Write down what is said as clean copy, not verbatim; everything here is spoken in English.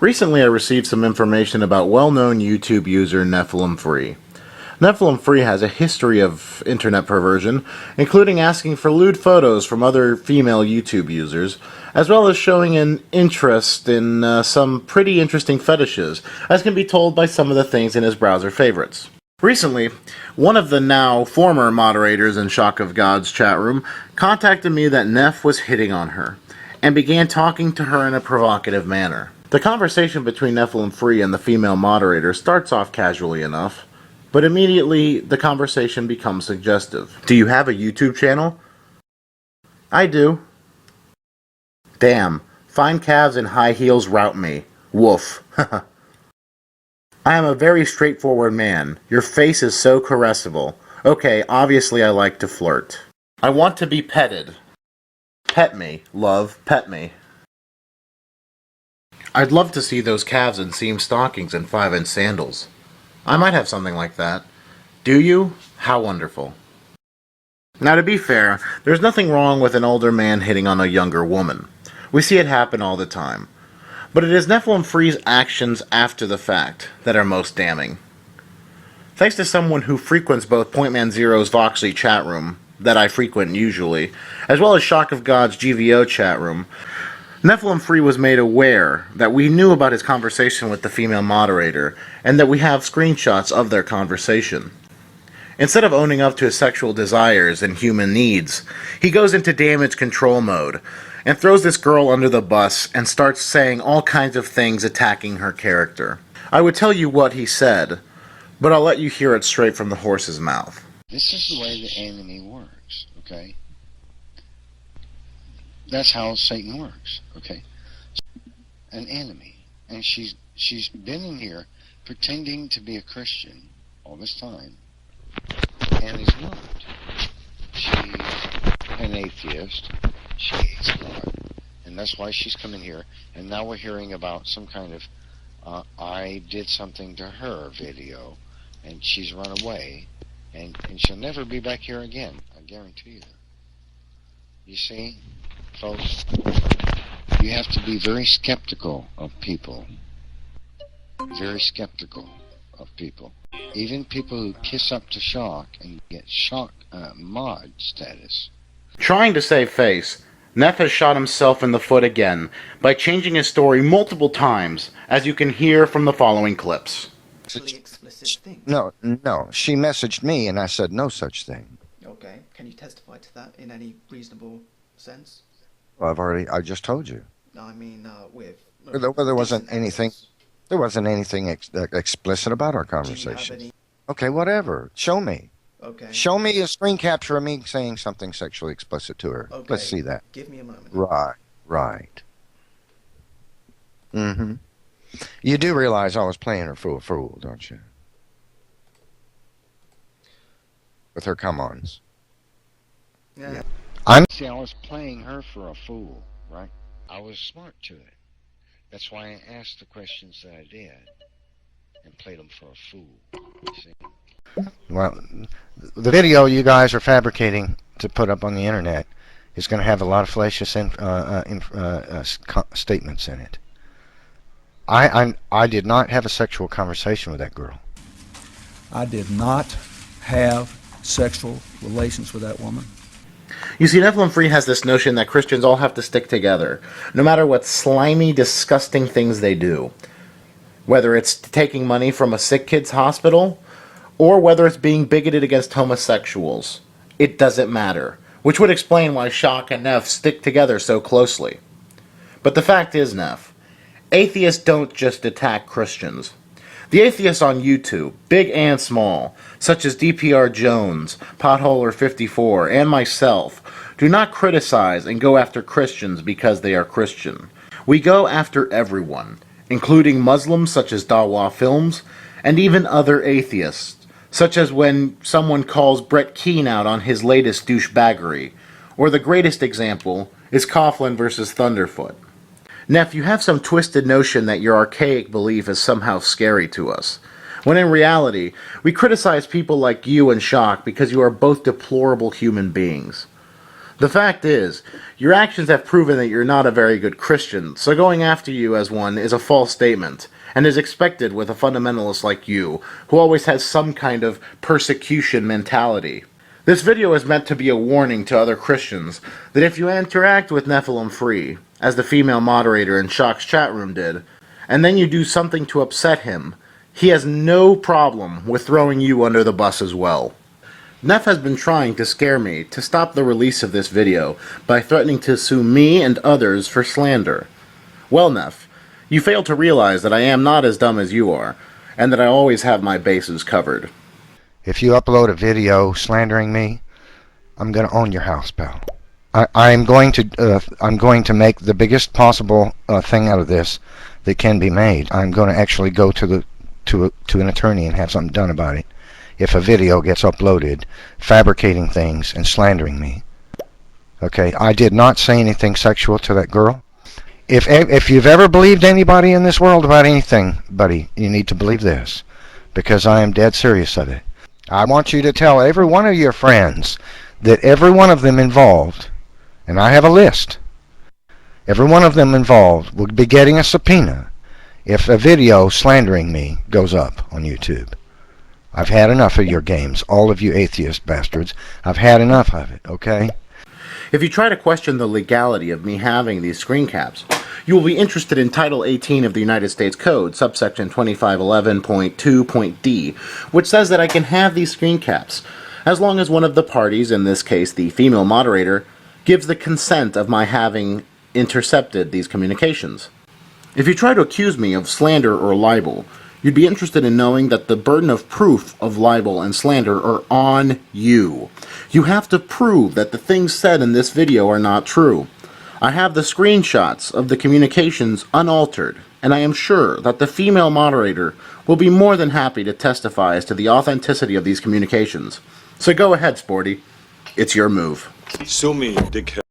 Recently I received some information about well-known YouTube user NephilimFree. NephilimFree has a history of internet perversion, including asking for lewd photos from other female YouTube users, as well as showing an interest in some pretty interesting fetishes, as can be told by some of the things in his browser favorites. Recently, one of the now former moderators in ShockofGod's chatroom contacted me that Neph was hitting on her, and began talking to her in a provocative manner. The conversation between NephilimFree and the female moderator starts off casually enough, but immediately the conversation becomes suggestive. Do you have a YouTube channel? I do. Damn, fine calves and high heels rout me. Woof. I am a very straightforward man. Your face is so caressable. Okay, obviously I like to flirt. I want to be petted. Pet me, love, pet me. I'd love to see those calves in seam stockings and 5-inch sandals. I might have something like that. Do you? How wonderful. Now to be fair, there's nothing wrong with an older man hitting on a younger woman. We see it happen all the time. But it is NephilimFree's actions after the fact that are most damning. Thanks to someone who frequents both Pointman Zero's Voxley chatroom, that I frequent usually, as well as ShockofGod's GVO chatroom, NephilimFree was made aware that we knew about his conversation with the female moderator, and that we have screenshots of their conversation. Instead of owning up to his sexual desires and human needs, he goes into damage control mode, and throws this girl under the bus and starts saying all kinds of things attacking her character. I would tell you what he said, but I'll let you hear it straight from the horse's mouth. This is the way the enemy works, okay? That's how Satan works, okay? An enemy. And she's been in here pretending to be a Christian all this time, and is not. She's an atheist. She hates God. And that's why she's coming here. And now we're hearing about some kind of I did something to her video, and she's run away, and she'll never be back here again. I guarantee you. You see? Folks, you have to be very skeptical of people. Very skeptical of people. Even people who kiss up to Shock and get Shock mod status. Trying to save face, Neph has shot himself in the foot again by changing his story multiple times, as you can hear from the following clips. No, she messaged me and I said no such thing. Okay, can you testify to that in any reasonable sense? Well, I just told you. I mean, there wasn't anything. There wasn't anything explicit about our conversation. Okay, whatever. Show me. Okay. Show me a screen capture of me saying something sexually explicit to her. Okay. Let's see that. Give me a moment. Right. Mm-hmm. You do realize I was playing her for a fool, don't you? With her come-ons. Yeah. See, I was playing her for a fool, right? I was smart to it. That's why I asked the questions that I did and played them for a fool. You see? Well, the video you guys are fabricating to put up on the internet is going to have a lot of fallacious statements in it. I did not have a sexual conversation with that girl. I did not have sexual relations with that woman. You see, NephilimFree has this notion that Christians all have to stick together, no matter what slimy, disgusting things they do. Whether it's taking money from a sick kid's hospital, or whether it's being bigoted against homosexuals. It doesn't matter, which would explain why Shock and Neph stick together so closely. But the fact is, Neph, atheists don't just attack Christians. The atheists on YouTube, big and small, such as DPR Jones, Potholer54, and myself, do not criticize and go after Christians because they are Christian. We go after everyone, including Muslims such as Dawa Films, and even other atheists, such as when someone calls Brett Keane out on his latest douchebaggery, or the greatest example is Coughlin versus Thunderfoot. Neph, you have some twisted notion that your archaic belief is somehow scary to us, when in reality, we criticize people like you and Shock because you are both deplorable human beings. The fact is, your actions have proven that you're not a very good Christian, so going after you as one is a false statement, and is expected with a fundamentalist like you, who always has some kind of persecution mentality. This video is meant to be a warning to other Christians that if you interact with NephilimFree, as the female moderator in Shock's chat room did, and then you do something to upset him, he has no problem with throwing you under the bus as well. Neph has been trying to scare me to stop the release of this video by threatening to sue me and others for slander. Well, Neph, you fail to realize that I am not as dumb as you are, and that I always have my bases covered. If you upload a video slandering me, I'm going to own your house, pal. I'm going to make the biggest possible thing out of this that can be made. I'm going to actually go to an attorney and have something done about it if a video gets uploaded fabricating things and slandering me. Okay, I did not say anything sexual to that girl. If you've ever believed anybody in this world about anything, buddy, you need to believe this, because I am dead serious of it. I want you to tell every one of your friends that every one of them involved, and I have a list, every one of them involved will be getting a subpoena if a video slandering me goes up on YouTube. I've had enough of your games, all of you atheist bastards. I've had enough of it, okay? If you try to question the legality of me having these screen caps, you will be interested in Title 18 of the United States Code, subsection 2511.2.d, which says that I can have these screen caps, as long as one of the parties, in this case the female moderator, gives the consent of my having intercepted these communications. If you try to accuse me of slander or libel, you'd be interested in knowing that the burden of proof of libel and slander are on you. You have to prove that the things said in this video are not true. I have the screenshots of the communications unaltered, and I am sure that the female moderator will be more than happy to testify as to the authenticity of these communications. So go ahead, Sporty. It's your move. Sue me, dickhead.